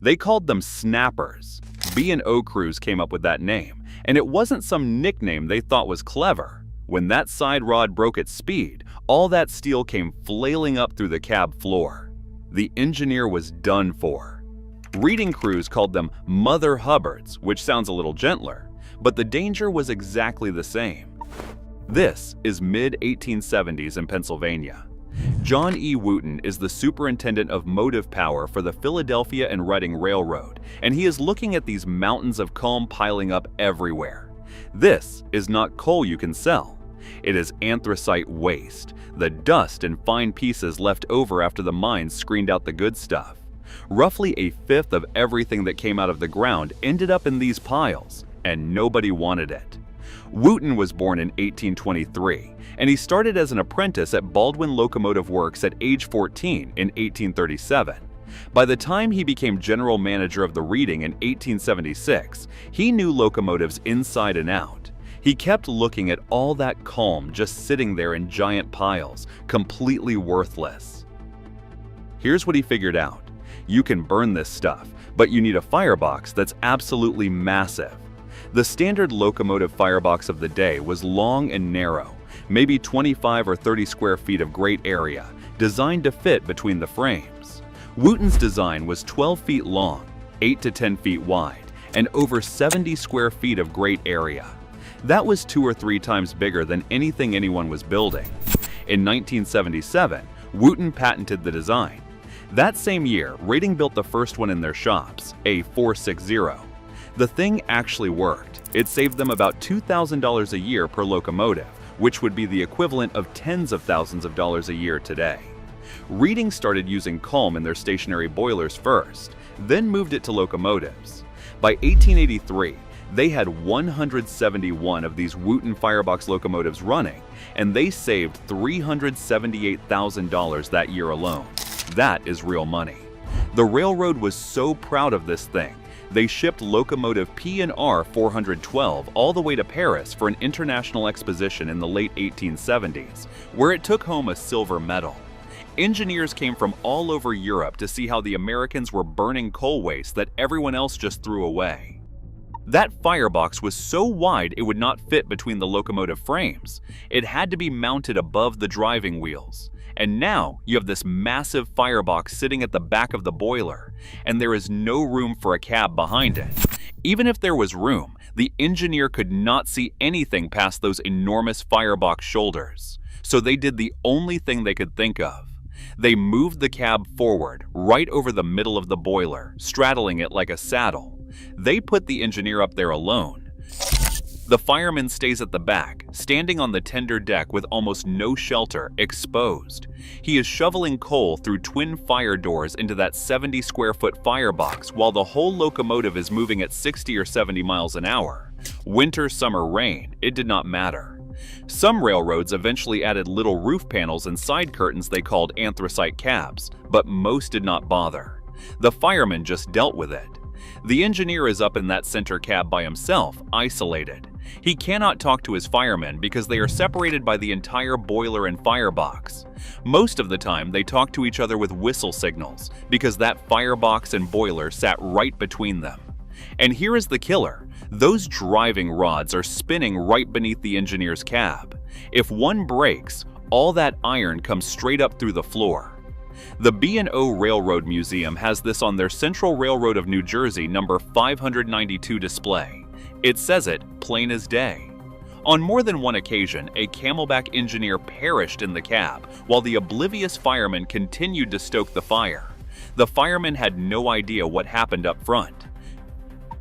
They called them snappers. B&O crews came up with that name, and it wasn't some nickname they thought was clever. When that side rod broke at speed, all that steel came flailing up through the cab floor. The engineer was done for. Reading crews called them Mother Hubbards, which sounds a little gentler, but the danger was exactly the same. This is mid-1870s in Pennsylvania. John E. Wooten is the superintendent of motive power for the Philadelphia and Reading Railroad, and he is looking at these mountains of culm piling up everywhere. This is not coal you can sell. It is anthracite waste, the dust and fine pieces left over after the mines screened out the good stuff. Roughly a fifth of everything that came out of the ground ended up in these piles, and nobody wanted it. Wooten was born in 1823, and he started as an apprentice at Baldwin Locomotive Works at age 14 in 1837. By the time he became general manager of the Reading in 1876, he knew locomotives inside and out. He kept looking at all that culm just sitting there in giant piles, completely worthless. Here's what he figured out. You can burn this stuff, but you need a firebox that's absolutely massive. The standard locomotive firebox of the day was long and narrow, maybe 25 or 30 square feet of great area, designed to fit between the frames. Wooten's design was 12 feet long, 8 to 10 feet wide, and over 70 square feet of great area. That was 2 or 3 times bigger than anything anyone was building. In 1977, Wooten patented the design. That same year, Reading built the first one in their shops, a 460. The thing actually worked. It saved them about $2,000 a year per locomotive, which would be the equivalent of tens of thousands of dollars a year today. Reading started using culm in their stationary boilers first, then moved it to locomotives. By 1883, they had 171 of these Wooten firebox locomotives running, and they saved $378,000 that year alone. That is real money. The railroad was so proud of this thing, they shipped locomotive PRR 412 all the way to Paris for an international exposition in the late 1870s, where it took home a silver medal. Engineers came from all over Europe to see how the Americans were burning coal waste that everyone else just threw away. That firebox was so wide it would not fit between the locomotive frames. It had to be mounted above the driving wheels. And now you have this massive firebox sitting at the back of the boiler, and there is no room for a cab behind it. Even if there was room, the engineer could not see anything past those enormous firebox shoulders. So they did the only thing they could think of. They moved the cab forward, right over the middle of the boiler, straddling it like a saddle. They put the engineer up there alone. The fireman stays at the back, standing on the tender deck with almost no shelter, exposed. He is shoveling coal through twin fire doors into that 70-square-foot firebox while the whole locomotive is moving at 60 or 70 miles an hour. Winter, summer, rain, it did not matter. Some railroads eventually added little roof panels and side curtains they called anthracite cabs, but most did not bother. The fireman just dealt with it. The engineer is up in that center cab by himself, isolated. He cannot talk to his firemen because they are separated by the entire boiler and firebox. Most of the time, they talk to each other with whistle signals because that firebox and boiler sat right between them. And here is the killer. Those driving rods are spinning right beneath the engineer's cab. If one breaks, all that iron comes straight up through the floor. The B&O Railroad Museum has this on their Central Railroad of New Jersey number 592 display. It says it plain as day. On more than one occasion, a Camelback engineer perished in the cab while the oblivious fireman continued to stoke the fire. The fireman had no idea what happened up front.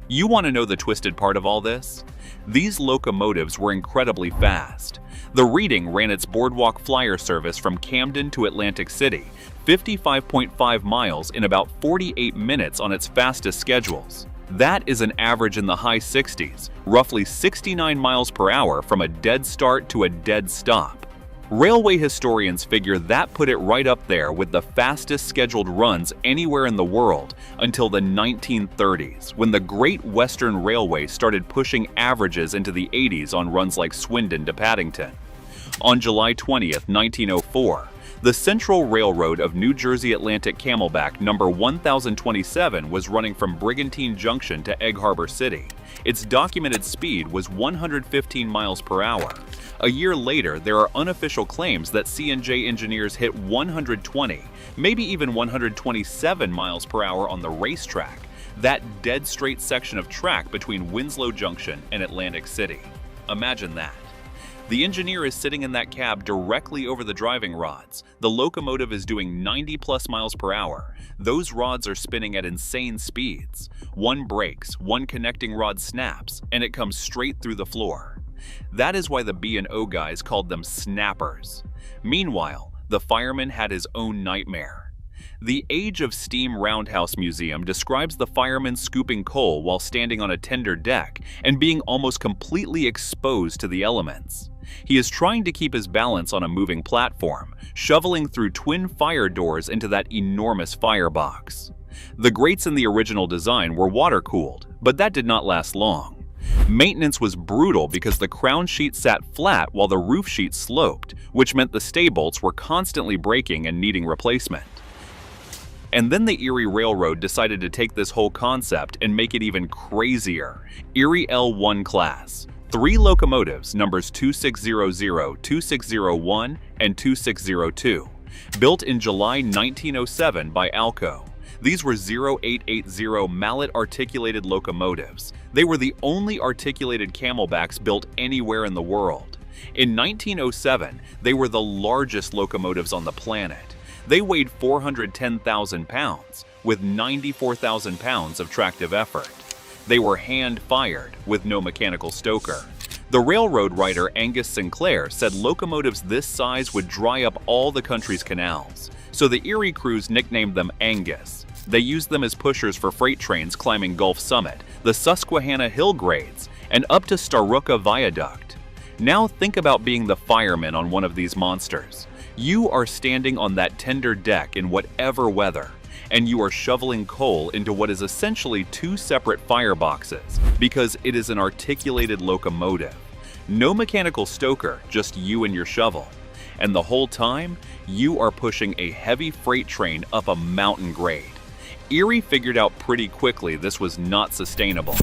You want to know the twisted part of all this? These locomotives were incredibly fast. The Reading ran its boardwalk flyer service from Camden to Atlantic City, 55.5 miles in about 48 minutes on its fastest schedules. That is an average in the high 60s, roughly 69 miles per hour from a dead start to a dead stop. Railway historians figure that put it right up there with the fastest scheduled runs anywhere in the world until the 1930s, when the Great Western Railway started pushing averages into the 80s on runs like Swindon to Paddington. On July 20th, 1904, The Central Railroad of New Jersey Atlantic Camelback number 1027 was running from Brigantine Junction to Egg Harbor City. Its documented speed was 115 miles per hour. A year later, there are unofficial claims that C&J engineers hit 120, maybe even 127 miles per hour on the racetrack, that dead straight section of track between Winslow Junction and Atlantic City. Imagine that. The engineer is sitting in that cab directly over the driving rods. The locomotive is doing 90+ miles per hour. Those rods are spinning at insane speeds. One breaks, one connecting rod snaps, and it comes straight through the floor. That is why the B&O guys called them snappers. Meanwhile, the fireman had his own nightmare. The Age of Steam Roundhouse Museum describes the fireman scooping coal while standing on a tender deck and being almost completely exposed to the elements. He is trying to keep his balance on a moving platform, shoveling through twin fire doors into that enormous firebox. The grates in the original design were water-cooled, but that did not last long. Maintenance was brutal because the crown sheet sat flat while the roof sheet sloped, which meant the stay bolts were constantly breaking and needing replacement. And then the Erie Railroad decided to take this whole concept and make it even crazier. Erie L1 class. 3 locomotives, numbers 2600, 2601, and 2602. Built in July 1907 by Alco. These were 0880 mallet articulated locomotives. They were the only articulated camelbacks built anywhere in the world. In 1907, they were the largest locomotives on the planet. They weighed 410,000 pounds, with 94,000 pounds of tractive effort. They were hand-fired, with no mechanical stoker. The railroad writer Angus Sinclair said locomotives this size would dry up all the country's canals, so the Erie crews nicknamed them Angus. They used them as pushers for freight trains climbing Gulf Summit, the Susquehanna Hill grades, and up to Starooka Viaduct. Now think about being the fireman on one of these monsters. You are standing on that tender deck in whatever weather, and you are shoveling coal into what is essentially 2 separate fireboxes because it is an articulated locomotive. No mechanical stoker, just you and your shovel. And the whole time, you are pushing a heavy freight train up a mountain grade. Erie figured out pretty quickly this was not sustainable.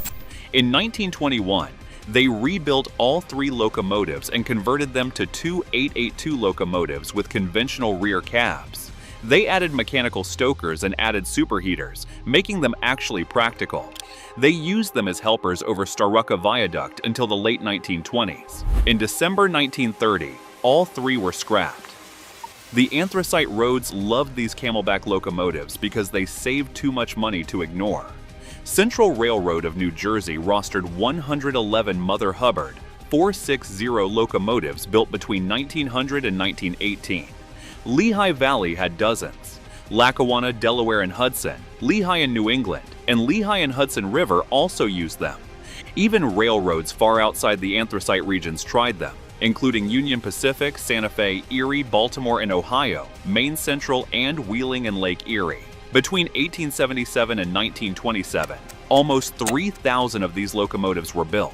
In 1921, they rebuilt all 3 locomotives and converted them to 2 882 locomotives with conventional rear cabs. They added mechanical stokers and added superheaters, making them actually practical. They used them as helpers over Starooka Viaduct until the late 1920s. In December 1930, all 3 were scrapped. The anthracite roads loved these camelback locomotives because they saved too much money to ignore. Central Railroad of New Jersey rostered 111 Mother Hubbard 460 locomotives built between 1900 and 1918. Lehigh Valley had dozens. Lackawanna, Delaware, and Hudson, Lehigh and New England, and Lehigh and Hudson River also used them. Even railroads far outside the anthracite regions tried them, including Union Pacific, Santa Fe, Erie, Baltimore, and Ohio, Maine Central, and Wheeling and Lake Erie. Between 1877 and 1927, almost 3,000 of these locomotives were built.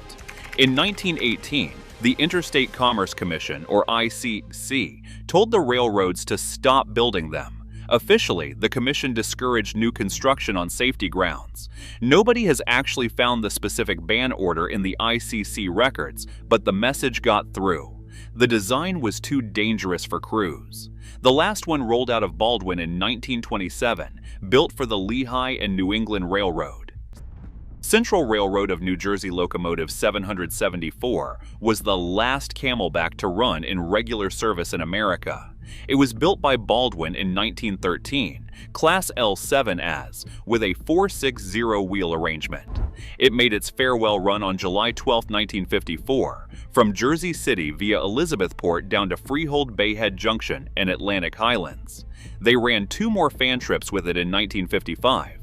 In 1918, the Interstate Commerce Commission, or ICC, told the railroads to stop building them. Officially, the commission discouraged new construction on safety grounds. Nobody has actually found the specific ban order in the ICC records, but the message got through. The design was too dangerous for crews. The last one rolled out of Baldwin in 1927, built for the Lehigh and New England Railroad. Central Railroad of New Jersey Locomotive 774 was the last camelback to run in regular service in America. It was built by Baldwin in 1913, Class L7 as, with a 460 wheel arrangement. It made its farewell run on July 12, 1954, from Jersey City via Elizabethport down to Freehold Bayhead Junction and Atlantic Highlands. They ran 2 more fan trips with it in 1955.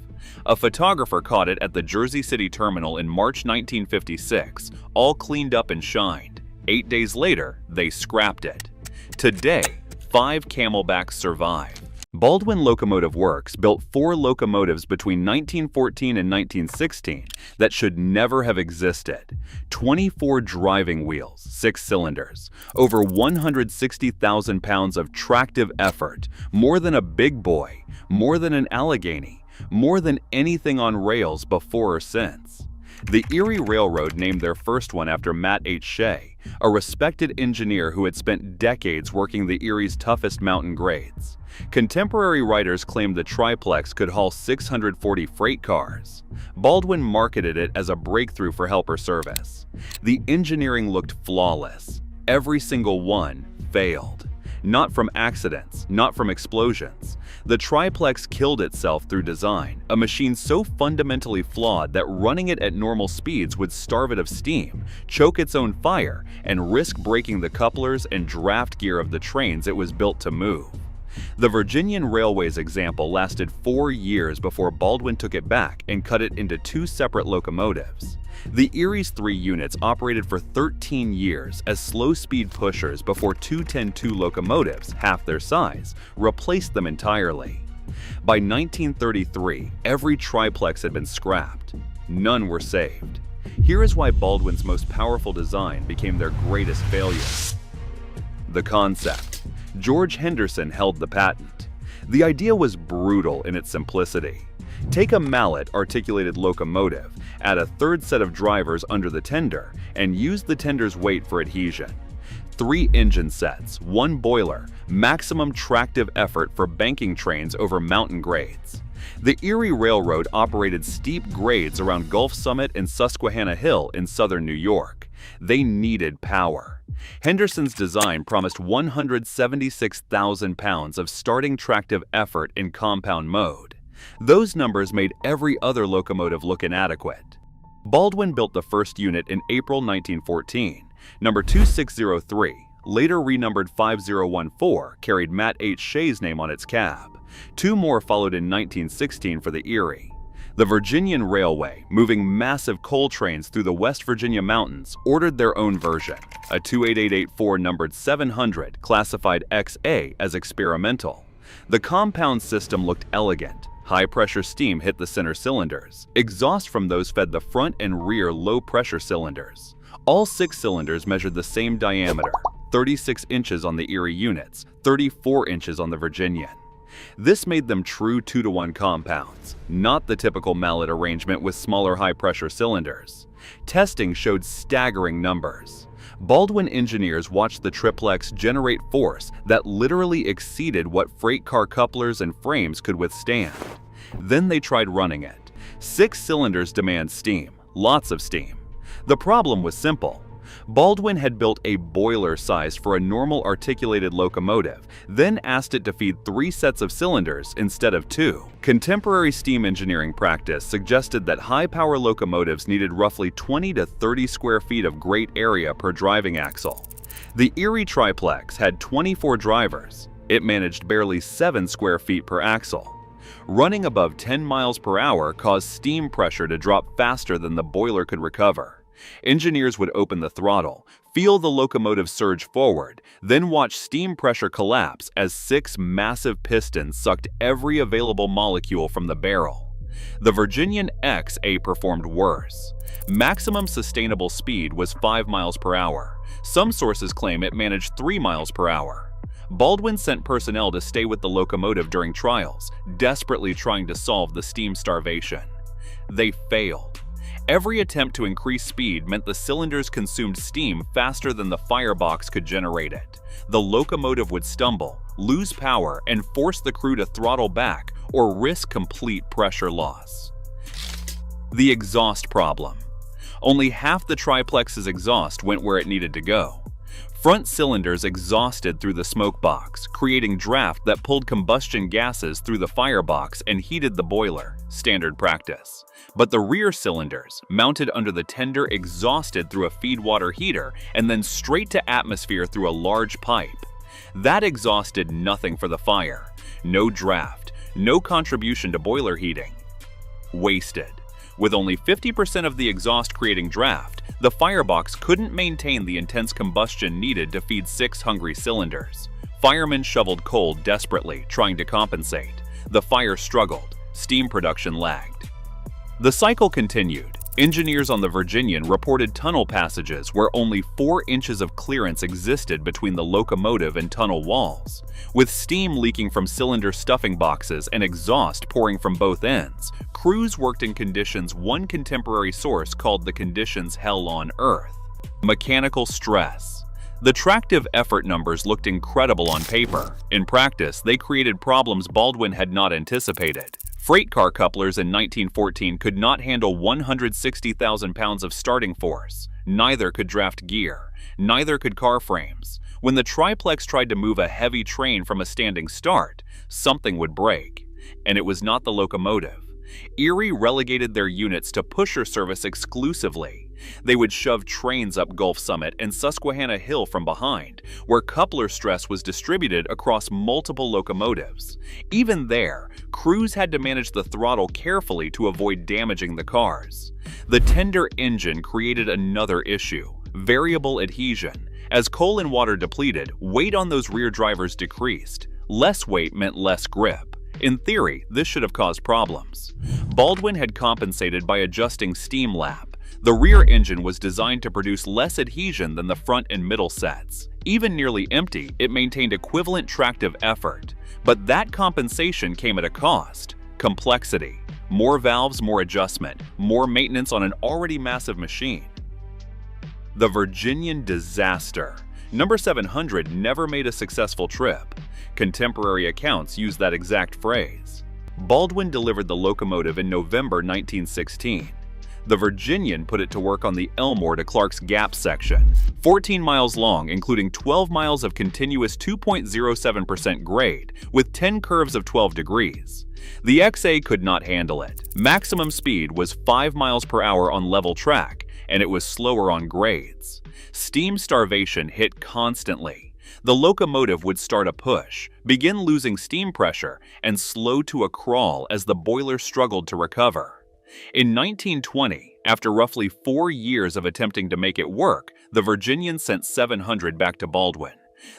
A photographer caught it at the Jersey City terminal in March 1956, all cleaned up and shined. 8 days later, they scrapped it. Today, 5 camelbacks survive. Baldwin Locomotive Works built 4 locomotives between 1914 and 1916 that should never have existed. 24 driving wheels, 6 cylinders, over 160,000 pounds of tractive effort, more than a big boy, more than an Allegheny, more than anything on rails before or since. The Erie Railroad named their first one after Matt H. Shea, a respected engineer who had spent decades working the Erie's toughest mountain grades. Contemporary writers claimed the Triplex could haul 640 freight cars. Baldwin marketed it as a breakthrough for helper service. The engineering looked flawless. Every single one failed. Not from accidents, not from explosions. The Triplex killed itself through design, a machine so fundamentally flawed that running it at normal speeds would starve it of steam, choke its own fire, and risk breaking the couplers and draft gear of the trains it was built to move. The Virginian Railway's example lasted 4 years before Baldwin took it back and cut it into 2 separate locomotives. The Erie's 3 units operated for 13 years as slow-speed pushers before 2 10-2 locomotives, half their size, replaced them entirely. By 1933, every triplex had been scrapped. None were saved. Here is why Baldwin's most powerful design became their greatest failure. The concept. George Henderson held the patent. The idea was brutal in its simplicity. Take a mallet-articulated locomotive, add a third set of drivers under the tender, and use the tender's weight for adhesion. 3 engine sets, 1 boiler, maximum tractive effort for banking trains over mountain grades. The Erie Railroad operated steep grades around Gulf Summit and Susquehanna Hill in southern New York. They needed power. Henderson's design promised 176,000 pounds of starting tractive effort in compound mode. Those numbers made every other locomotive look inadequate. Baldwin built the first unit in April 1914. Number 2603, later renumbered 5014, carried Matt H. Shea's name on its cab. 2 more followed in 1916 for the Erie. The Virginian Railway, moving massive coal trains through the West Virginia mountains, ordered their own version, a 28884 numbered 700, classified XA as experimental. The compound system looked elegant. High-pressure steam hit the center cylinders. Exhaust from those fed the front and rear low-pressure cylinders. All 6 cylinders measured the same diameter, 36 inches on the Erie units, 34 inches on the Virginian. This made them true 2-to-1 compounds, not the typical mallet arrangement with smaller high-pressure cylinders. Testing showed staggering numbers. Baldwin engineers watched the Triplex generate force that literally exceeded what freight car couplers and frames could withstand. Then they tried running it. 6 cylinders demand steam, lots of steam. The problem was simple. Baldwin had built a boiler sized for a normal articulated locomotive, then asked it to feed 3 sets of cylinders instead of 2. Contemporary steam engineering practice suggested that high-power locomotives needed roughly 20 to 30 square feet of grate area per driving axle. The Erie Triplex had 24 drivers. It managed barely 7 square feet per axle. Running above 10 miles per hour caused steam pressure to drop faster than the boiler could recover. Engineers would open the throttle, feel the locomotive surge forward, then watch steam pressure collapse as 6 massive pistons sucked every available molecule from the barrel. The Virginian XA performed worse. Maximum sustainable speed was 5 miles per hour. Some sources claim it managed 3 miles per hour. Baldwin sent personnel to stay with the locomotive during trials, desperately trying to solve the steam starvation. They failed. Every attempt to increase speed meant the cylinders consumed steam faster than the firebox could generate it. The locomotive would stumble, lose power, and force the crew to throttle back or risk complete pressure loss. The exhaust problem. Only half the Triplex's exhaust went where it needed to go. Front cylinders exhausted through the smoke box, creating draft that pulled combustion gases through the firebox and heated the boiler, standard practice. But the rear cylinders, mounted under the tender, exhausted through a feed water heater and then straight to atmosphere through a large pipe. That exhaust did nothing for the fire. No draft, no contribution to boiler heating. Wasted. With only 50% of the exhaust creating draft, the firebox couldn't maintain the intense combustion needed to feed 6 hungry cylinders. Firemen shoveled coal desperately, trying to compensate. The fire struggled. Steam production lagged. The cycle continued. Engineers on the Virginian reported tunnel passages where only 4 inches of clearance existed between the locomotive and tunnel walls. With steam leaking from cylinder stuffing boxes and exhaust pouring from both ends, crews worked in conditions one contemporary source called the conditions hell on earth. Mechanical stress. The tractive effort numbers looked incredible on paper. In practice, they created problems Baldwin had not anticipated. Freight car couplers in 1914 could not handle 160,000 pounds of starting force. Neither could draft gear. Neither could car frames. When the Triplex tried to move a heavy train from a standing start, something would break. And it was not the locomotive. Erie relegated their units to pusher service exclusively. They would shove trains up Gulf Summit and Susquehanna Hill from behind, where coupler stress was distributed across multiple locomotives. Even there, crews had to manage the throttle carefully to avoid damaging the cars. The tender engine created another issue: variable adhesion. As coal and water depleted, weight on those rear drivers decreased. Less weight meant less grip. In theory, this should have caused problems. Baldwin had compensated by adjusting steam lap. The rear engine was designed to produce less adhesion than the front and middle sets. Even nearly empty, it maintained equivalent tractive effort. But that compensation came at a cost: complexity. More valves, more adjustment, more maintenance on an already massive machine. The Virginian disaster. Number 700 never made a successful trip. Contemporary accounts use that exact phrase. Baldwin delivered the locomotive in November 1916. The Virginian put it to work on the Elmore to Clark's Gap section, 14 miles long, including 12 miles of continuous 2.07% grade, with 10 curves of 12 degrees. The XA could not handle it. Maximum speed was 5 miles per hour on level track, and it was slower on grades. Steam starvation hit constantly. The locomotive would start a push, begin losing steam pressure, and slow to a crawl as the boiler struggled to recover. In 1920, after roughly 4 years of attempting to make it work, the Virginian sent 700 back to Baldwin.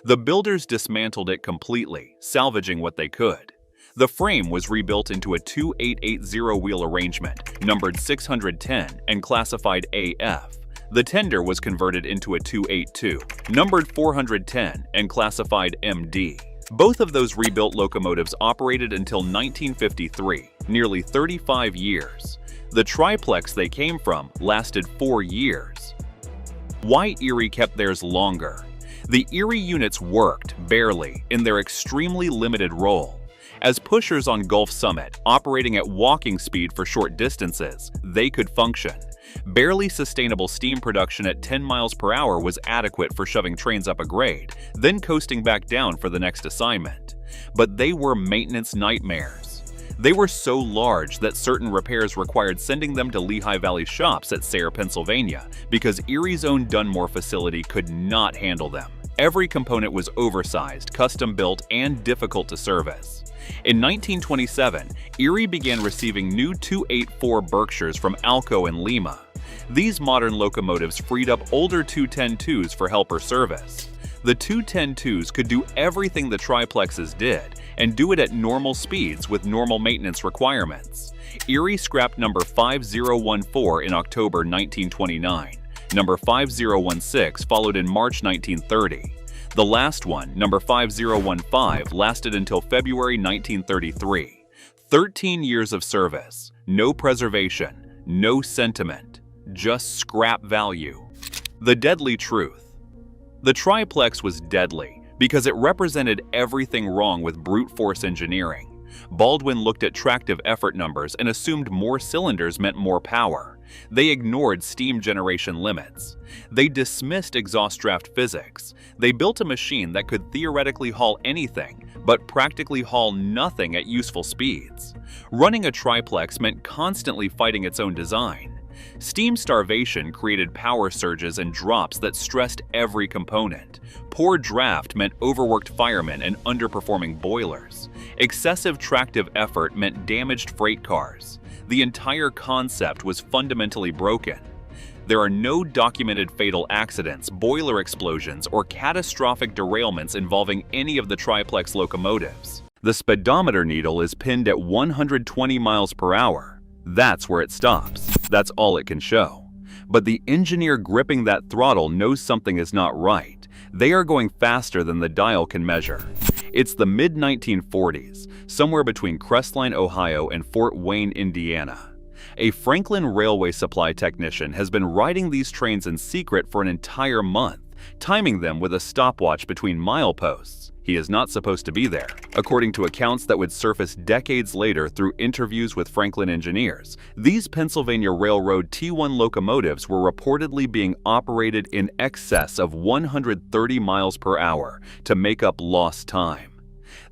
The builders dismantled it completely, salvaging what they could. The frame was rebuilt into a 2880 wheel arrangement, numbered 610 and classified AF. The tender was converted into a 282, numbered 410 and classified MD. Both of those rebuilt locomotives operated until 1953, nearly 35 years. The Triplex they came from lasted 4 years. Why Erie kept theirs longer? The Erie units worked, barely, in their extremely limited role. As pushers on Gulf Summit, operating at walking speed for short distances, they could function. Barely sustainable steam production at 10 miles per hour was adequate for shoving trains up a grade, then coasting back down for the next assignment. But they were maintenance nightmares. They were so large that certain repairs required sending them to Lehigh Valley shops at Sayre, Pennsylvania, because Erie's own Dunmore facility could not handle them. Every component was oversized, custom-built, and difficult to service. In 1927, Erie began receiving new 284 Berkshires from Alco and Lima. These modern locomotives freed up older 210-2s for helper service. The 210-2s could do everything the Triplexes did, and do it at normal speeds with normal maintenance requirements. Erie scrapped number 5014 in October 1929. Number 5016 followed in March 1930. The last one, number 5015, lasted until February 1933. 13 years of service, no preservation, no sentiment, just scrap value. The deadly truth. The Triplex was deadly because it represented everything wrong with brute force engineering. Baldwin looked at tractive effort numbers and assumed more cylinders meant more power. They ignored steam generation limits. They dismissed exhaust draft physics. They built a machine that could theoretically haul anything, but practically haul nothing at useful speeds. Running a triplex meant constantly fighting its own design. Steam starvation created power surges and drops that stressed every component. Poor draft meant overworked firemen and underperforming boilers. Excessive tractive effort meant damaged freight cars. The entire concept was fundamentally broken. There are no documented fatal accidents, boiler explosions, or catastrophic derailments involving any of the triplex locomotives. The speedometer needle is pinned at 120 miles per hour. That's where it stops. That's all it can show. But the engineer gripping that throttle knows something is not right. They are going faster than the dial can measure. It's the mid-1940s, somewhere between Crestline, Ohio and Fort Wayne, Indiana. A Franklin Railway supply technician has been riding these trains in secret for an entire month, timing them with a stopwatch between mileposts. He is not supposed to be there. According to accounts that would surface decades later through interviews with Franklin engineers, these Pennsylvania Railroad T1 locomotives were reportedly being operated in excess of 130 miles per hour to make up lost time.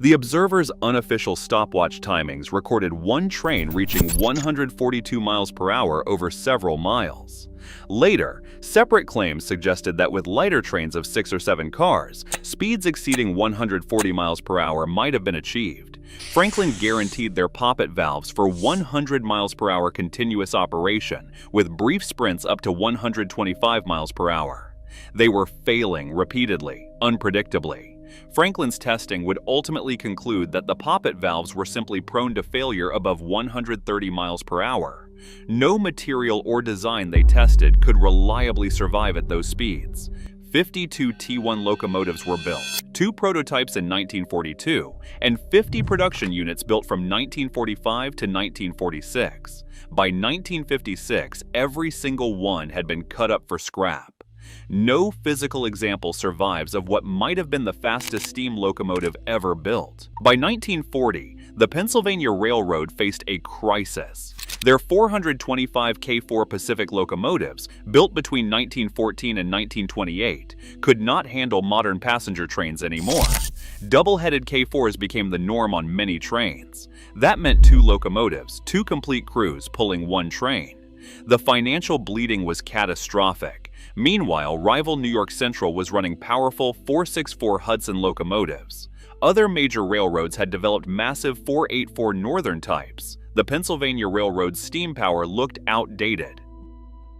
The Observer's unofficial stopwatch timings recorded one train reaching 142 miles per hour over several miles. Later, separate claims suggested that with lighter trains of 6 or 7 cars, speeds exceeding 140 miles per hour might have been achieved. Franklin guaranteed their poppet valves for 100 miles per hour continuous operation, with brief sprints up to 125 miles per hour. They were failing repeatedly, unpredictably. Franklin's testing would ultimately conclude that the poppet valves were simply prone to failure above 130 miles per hour. No material or design they tested could reliably survive at those speeds. 52 T1 locomotives were built, 2 prototypes in 1942, and 50 production units built from 1945 to 1946. By 1956, every single one had been cut up for scrap. No physical example survives of what might have been the fastest steam locomotive ever built. By 1940, the Pennsylvania Railroad faced a crisis. Their 425 K4 Pacific locomotives, built between 1914 and 1928, could not handle modern passenger trains anymore. Double-headed K4s became the norm on many trains. That meant 2 locomotives, 2 complete crews pulling one train. The financial bleeding was catastrophic. Meanwhile, rival New York Central was running powerful 464 Hudson locomotives. Other major railroads had developed massive 484 Northern types. The Pennsylvania Railroad's steam power looked outdated.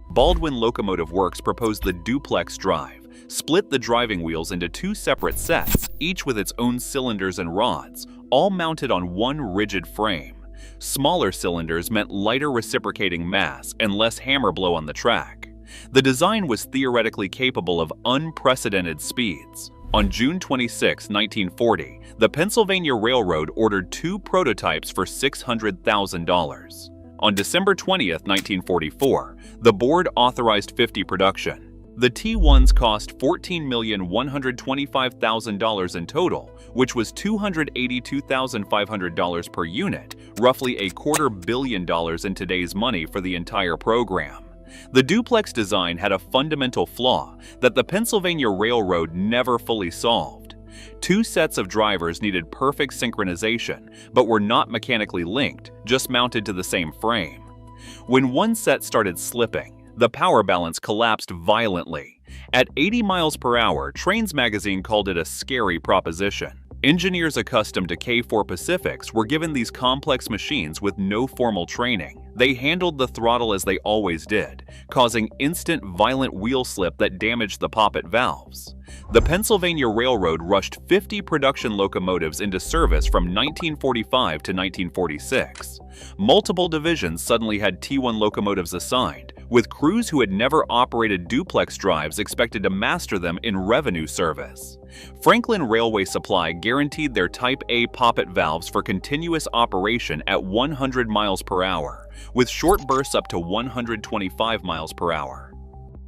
Baldwin Locomotive Works proposed the duplex drive, split the driving wheels into 2 separate sets, each with its own cylinders and rods, all mounted on one rigid frame. Smaller cylinders meant lighter reciprocating mass and less hammer blow on the track. The design was theoretically capable of unprecedented speeds. On June 26, 1940, the Pennsylvania Railroad ordered 2 prototypes for $600,000. On December 20, 1944, the board authorized 50 production. The T1s cost $14,125,000 in total, which was $282,500 per unit, roughly $250 million in today's money for the entire program. The duplex design had a fundamental flaw that the Pennsylvania Railroad never fully solved. 2 sets of drivers needed perfect synchronization, but were not mechanically linked, just mounted to the same frame. When one set started slipping, the power balance collapsed violently. At 80 miles per hour, Trains magazine called it a scary proposition. Engineers accustomed to K4 Pacifics were given these complex machines with no formal training. They handled the throttle as they always did, causing instant violent wheel slip that damaged the poppet valves. The Pennsylvania Railroad rushed 50 production locomotives into service from 1945 to 1946. Multiple divisions suddenly had T1 locomotives assigned, with crews who had never operated duplex drives expected to master them in revenue service. Franklin Railway Supply guaranteed their Type A poppet valves for continuous operation at 100 miles per hour, with short bursts up to 125 miles per hour.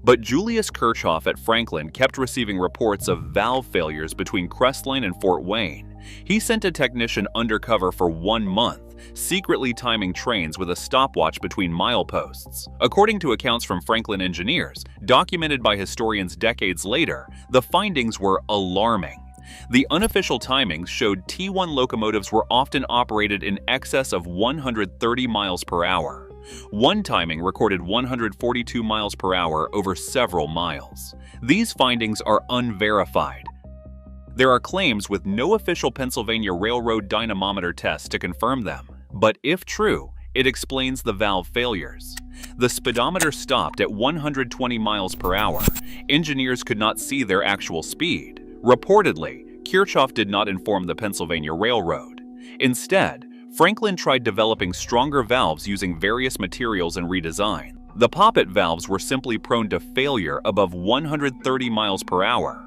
But Julius Kirchhoff at Franklin kept receiving reports of valve failures between Crestline and Fort Wayne. He sent a technician undercover for 1 month, secretly timing trains with a stopwatch between mileposts. According to accounts from Franklin engineers, documented by historians decades later, the findings were alarming. The unofficial timings showed T1 locomotives were often operated in excess of 130 miles per hour. One timing recorded 142 miles per hour over several miles. These findings are unverified. There are claims with no official Pennsylvania Railroad dynamometer tests to confirm them, but if true, it explains the valve failures. The speedometer stopped at 120 miles per hour. Engineers could not see their actual speed. Reportedly, Kirchhoff did not inform the Pennsylvania Railroad. Instead, Franklin tried developing stronger valves using various materials and redesign. The poppet valves were simply prone to failure above 130 miles per hour.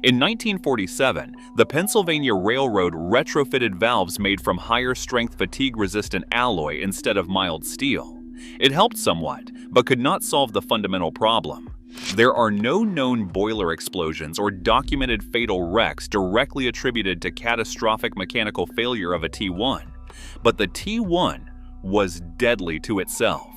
In 1947, the Pennsylvania Railroad retrofitted valves made from higher-strength fatigue-resistant alloy instead of mild steel. It helped somewhat, but could not solve the fundamental problem. There are no known boiler explosions or documented fatal wrecks directly attributed to catastrophic mechanical failure of a T1, but the T1 was deadly to itself.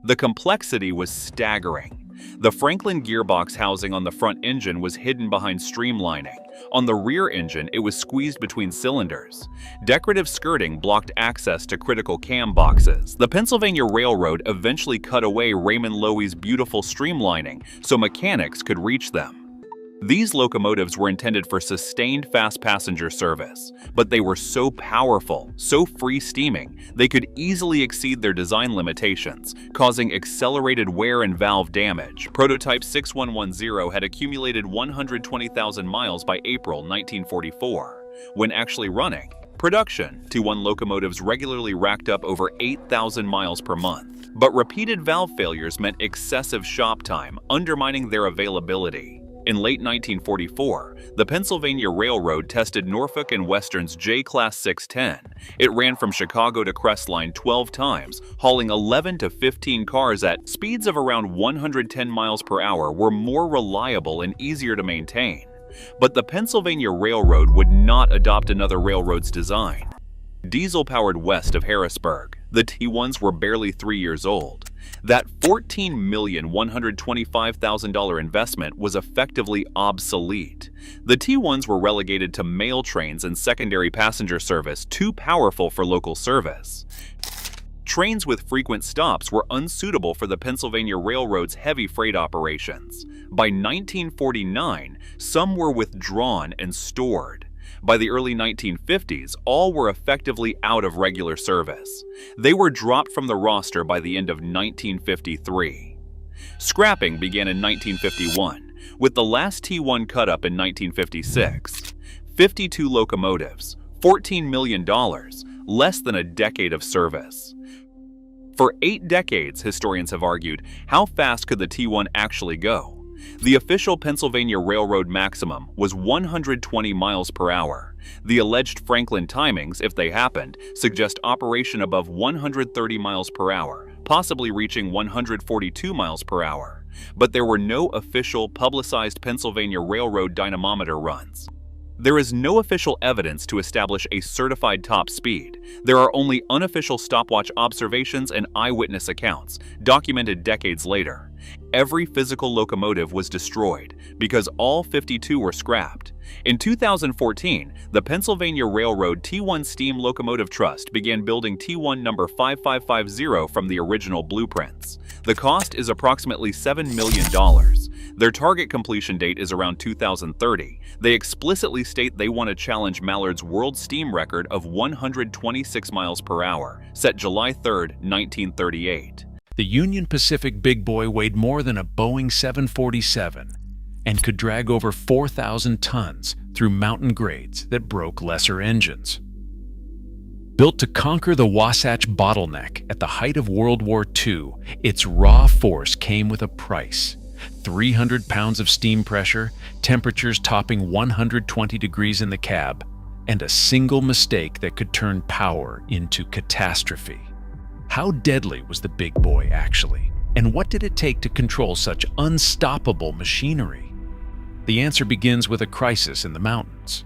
The complexity was staggering. The Franklin gearbox housing on the front engine was hidden behind streamlining. On the rear engine, it was squeezed between cylinders. Decorative skirting blocked access to critical cam boxes. The Pennsylvania Railroad eventually cut away Raymond Loewy's beautiful streamlining so mechanics could reach them. These locomotives were intended for sustained fast passenger service, but they were so powerful, so free-steaming, they could easily exceed their design limitations, causing accelerated wear and valve damage. Prototype 6110 had accumulated 120,000 miles by April 1944. When actually running, production T1 locomotives regularly racked up over 8,000 miles per month. But repeated valve failures meant excessive shop time, undermining their availability. In late 1944, the Pennsylvania Railroad tested Norfolk and Western's J-Class 610. It ran from Chicago to Crestline 12 times, hauling 11 to 15 cars at speeds of around 110 miles per hour were more reliable and easier to maintain. But the Pennsylvania Railroad would not adopt another railroad's design. Diesel-powered west of Harrisburg, the T1s were barely 3 years old. That $14,125,000 investment was effectively obsolete. The T1s were relegated to mail trains and secondary passenger service, too powerful for local service. Trains with frequent stops were unsuitable for the Pennsylvania Railroad's heavy freight operations. By 1949, some were withdrawn and stored. By the early 1950s, all were effectively out of regular service. They were dropped from the roster by the end of 1953. Scrapping began in 1951, with the last T1 cut up in 1956. 52 locomotives, $14 million, less than a decade of service. For 8 decades, historians have argued, how fast could the T1 actually go? The official Pennsylvania Railroad maximum was 120 miles per hour. The alleged Franklin timings, if they happened, suggest operation above 130 miles per hour, possibly reaching 142 miles per hour. But there were no official, publicized Pennsylvania Railroad dynamometer runs. There is no official evidence to establish a certified top speed. There are only unofficial stopwatch observations and eyewitness accounts, documented decades later. Every physical locomotive was destroyed because all 52 were scrapped. In 2014, the Pennsylvania Railroad T1 Steam Locomotive Trust began building T1 number 5550 from the original blueprints. The cost is approximately $7 million. Their target completion date is around 2030. They explicitly state they want to challenge Mallard's world steam record of 126 miles per hour, set July 3, 1938. The Union Pacific Big Boy weighed more than a Boeing 747 and could drag over 4,000 tons through mountain grades that broke lesser engines. Built to conquer the Wasatch bottleneck at the height of World War II, its raw force came with a price. 300 pounds of steam pressure, temperatures topping 120 degrees in the cab, and a single mistake that could turn power into catastrophe. How deadly was the Big Boy actually? And what did it take to control such unstoppable machinery? The answer begins with a crisis in the mountains.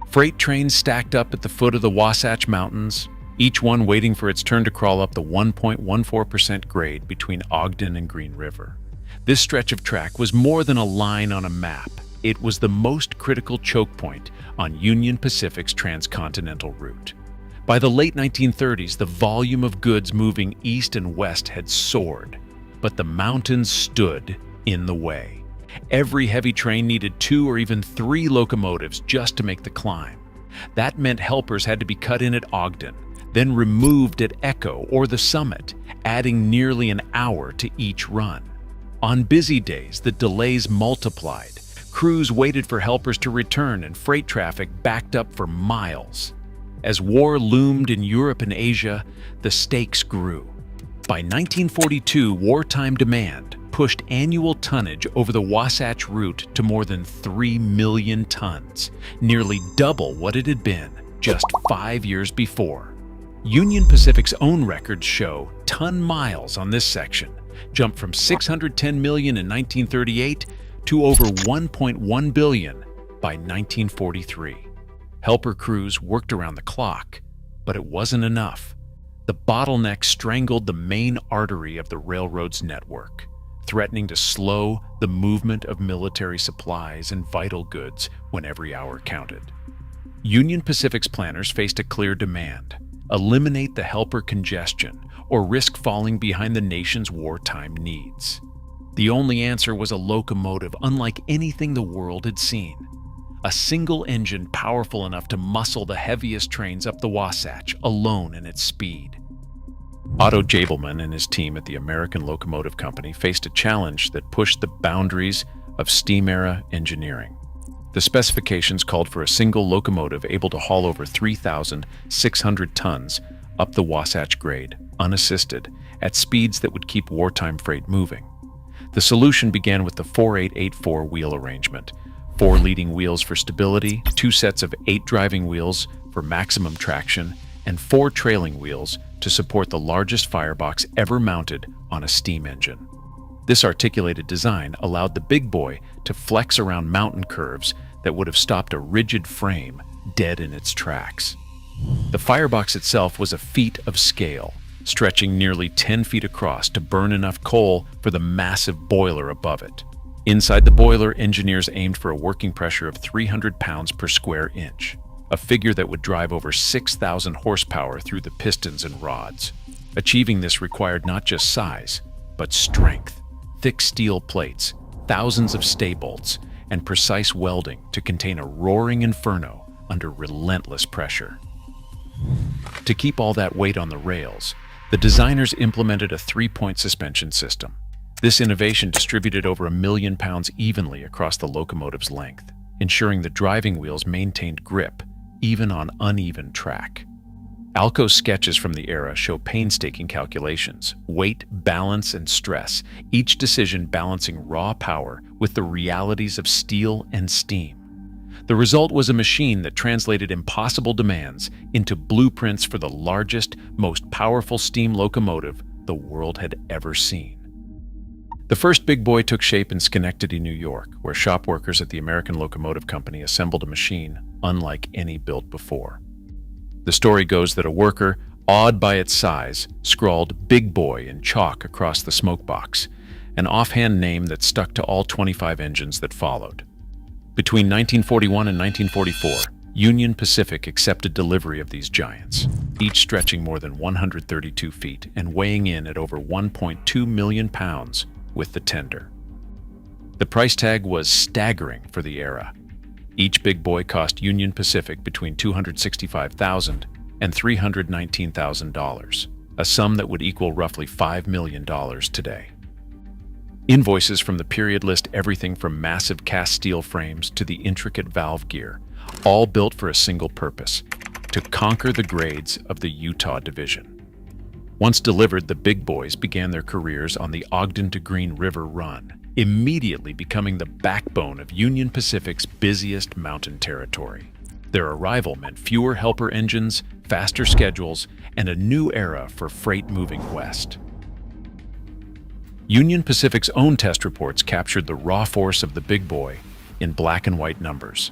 Freight trains stacked up at the foot of the Wasatch Mountains, each one waiting for its turn to crawl up the 1.14% grade between Ogden and Green River. This stretch of track was more than a line on a map. It was the most critical choke point on Union Pacific's transcontinental route. By the late 1930s, the volume of goods moving east and west had soared, but the mountains stood in the way. Every heavy train needed 2 or even 3 locomotives just to make the climb. That meant helpers had to be cut in at Ogden. then removed at Echo or the Summit, adding nearly an hour to each run. On busy days, the delays multiplied. Crews waited for helpers to return and freight traffic backed up for miles. As war loomed in Europe and Asia, the stakes grew. By 1942, wartime demand pushed annual tonnage over the Wasatch route to more than 3 million tons, nearly double what it had been just 5 years before. Union Pacific's own records show ton miles on this section jumped from 610 million in 1938 to over 1.1 billion by 1943. Helper crews worked around the clock, but it wasn't enough. The bottleneck strangled the main artery of the railroad's network, threatening to slow the movement of military supplies and vital goods when every hour counted. Union Pacific's planners faced a clear demand: eliminate the helper congestion or risk falling behind the nation's wartime needs. The only answer was a locomotive unlike anything the world had seen. A single engine powerful enough to muscle the heaviest trains up the Wasatch, alone in its speed. Otto Jabelman and his team at the American Locomotive Company faced a challenge that pushed the boundaries of steam-era engineering. The specifications called for a single locomotive able to haul over 3,600 tons up the Wasatch grade, unassisted, at speeds that would keep wartime freight moving. The solution began with the 4884 wheel arrangement: 4 leading wheels for stability, 2 sets of 8 driving wheels for maximum traction, and 4 trailing wheels to support the largest firebox ever mounted on a steam engine. This articulated design allowed the big boy to flex around mountain curves that would have stopped a rigid frame dead in its tracks. The firebox itself was a feat of scale, stretching nearly 10 feet across to burn enough coal for the massive boiler above it. Inside the boiler, engineers aimed for a working pressure of 300 pounds per square inch, a figure that would drive over 6,000 horsepower through the pistons and rods. Achieving this required not just size, but strength, thick steel plates, thousands of stay bolts, and precise welding to contain a roaring inferno under relentless pressure. To keep all that weight on the rails, the designers implemented a 3-point suspension system. This innovation distributed over 1 million pounds evenly across the locomotive's length, ensuring the driving wheels maintained grip even on uneven track. Alco's sketches from the era show painstaking calculations: weight, balance, and stress, each decision balancing raw power with the realities of steel and steam. The result was a machine that translated impossible demands into blueprints for the largest, most powerful steam locomotive the world had ever seen. The first big boy took shape in Schenectady, New York, where shop workers at the American Locomotive Company assembled a machine unlike any built before. The story goes that a worker, awed by its size, scrawled "Big Boy" in chalk across the smokebox, an offhand name that stuck to all 25 engines that followed. Between 1941 and 1944, Union Pacific accepted delivery of these giants, each stretching more than 132 feet and weighing in at over 1.2 million pounds with the tender. The price tag was staggering for the era. Each big boy cost Union Pacific between $265,000 and $319,000, a sum that would equal roughly $5 million today. Invoices from the period list everything from massive cast steel frames to the intricate valve gear, all built for a single purpose: to conquer the grades of the Utah Division. Once delivered, the big boys began their careers on the Ogden to Green River Run, immediately becoming the backbone of Union Pacific's busiest mountain territory. Their arrival meant fewer helper engines, faster schedules, and a new era for freight moving west. Union Pacific's own test reports captured the raw force of the big boy in black and white numbers.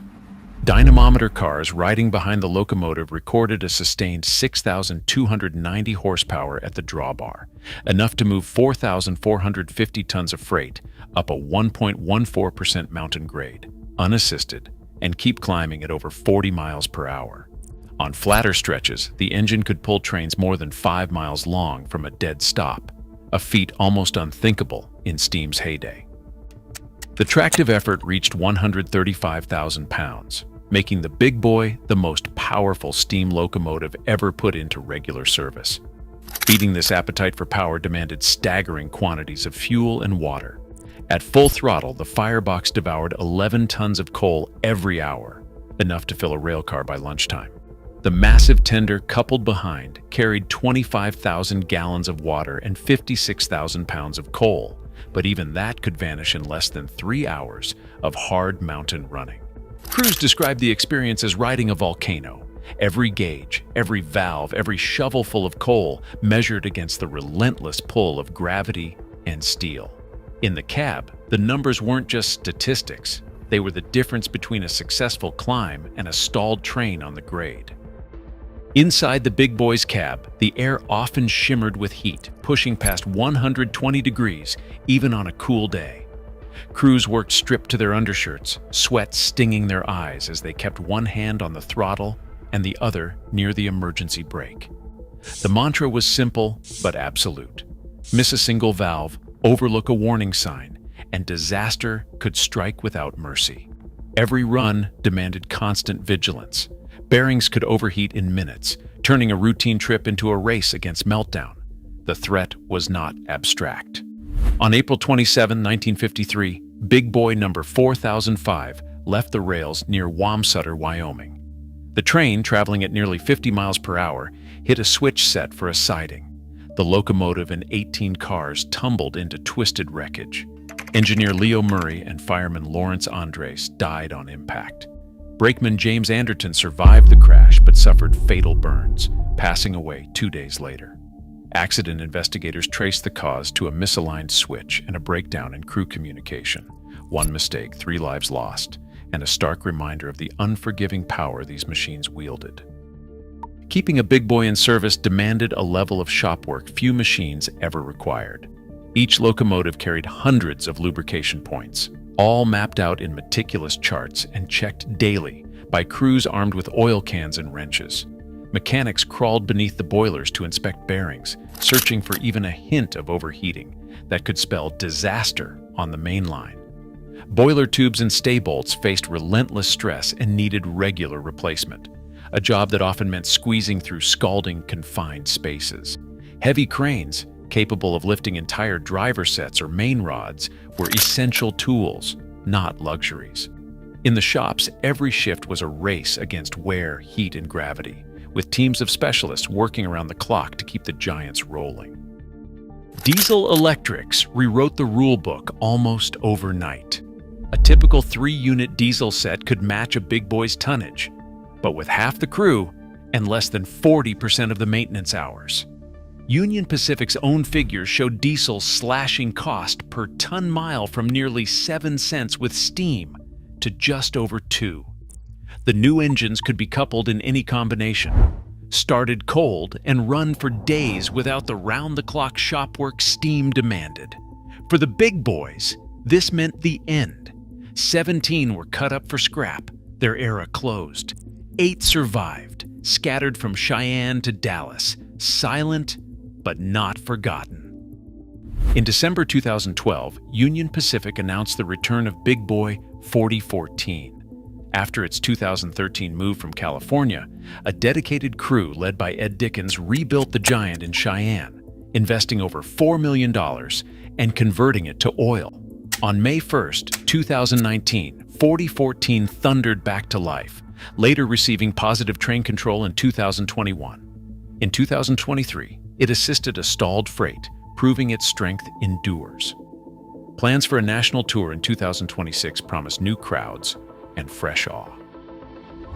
Dynamometer cars riding behind the locomotive recorded a sustained 6,290 horsepower at the drawbar, enough to move 4,450 tons of freight up a 1.14% mountain grade, unassisted, and keep climbing at over 40 miles per hour. On flatter stretches, the engine could pull trains more than 5 miles long from a dead stop, a feat almost unthinkable in steam's heyday. The tractive effort reached 135,000 pounds, making the big boy the most powerful steam locomotive ever put into regular service. Feeding this appetite for power demanded staggering quantities of fuel and water. At full throttle, the firebox devoured 11 tons of coal every hour, enough to fill a railcar by lunchtime. The massive tender coupled behind carried 25,000 gallons of water and 56,000 pounds of coal, but even that could vanish in less than 3 hours of hard mountain running. Crews described the experience as riding a volcano. Every gauge, every valve, every shovelful of coal measured against the relentless pull of gravity and steel. In the cab, the numbers weren't just statistics. They were the difference between a successful climb and a stalled train on the grade. Inside the big boy's cab, the air often shimmered with heat, pushing past 120 degrees even on a cool day. Crews worked stripped to their undershirts, sweat stinging their eyes as they kept one hand on the throttle and the other near the emergency brake. The mantra was simple but absolute. Miss a single valve, overlook a warning sign, and disaster could strike without mercy. Every run demanded constant vigilance. Bearings could overheat in minutes, turning a routine trip into a race against meltdown. The threat was not abstract. On April 27, 1953, Big Boy number 4005 left the rails near Wamsutter, Wyoming. The train, traveling at nearly 50 miles per hour, hit a switch set for a siding. The locomotive and 18 cars tumbled into twisted wreckage. Engineer Leo Murray and fireman Lawrence Andres died on impact. Brakeman James Anderton survived the crash but suffered fatal burns, passing away 2 days later. Accident investigators traced the cause to a misaligned switch and a breakdown in crew communication. One mistake, 3 lives lost, and a stark reminder of the unforgiving power these machines wielded. Keeping a big boy in service demanded a level of shop work few machines ever required. Each locomotive carried hundreds of lubrication points, all mapped out in meticulous charts and checked daily by crews armed with oil cans and wrenches. Mechanics crawled beneath the boilers to inspect bearings, searching for even a hint of overheating that could spell disaster on the main line. Boiler tubes and stay bolts faced relentless stress and needed regular replacement, a job that often meant squeezing through scalding, confined spaces. Heavy cranes, capable of lifting entire driver sets or main rods, were essential tools, not luxuries. In the shops, every shift was a race against wear, heat, and gravity, with teams of specialists working around the clock to keep the giants rolling. Diesel electrics rewrote the rule book almost overnight. A typical 3-unit diesel set could match a big boy's tonnage, but with half the crew and less than 40% of the maintenance hours. Union Pacific's own figures showed diesel slashing cost per ton-mile from nearly 7 cents with steam to just over 2. The new engines could be coupled in any combination, started cold and run for days without the round-the-clock shop work steam demanded. For the big boys, this meant the end. 17 were cut up for scrap, their era closed. 8 survived, scattered from Cheyenne to Dallas, silent but not forgotten. In December 2012, Union Pacific announced the return of Big Boy 4014. After its 2013 move from California, a dedicated crew led by Ed Dickens rebuilt the giant in Cheyenne, investing over $4 million and converting it to oil. On May 1, 2019, 4014 thundered back to life, later receiving positive train control in 2021. In 2023, it assisted a stalled freight, proving its strength endures. Plans for a national tour in 2026 promise new crowds and fresh awe.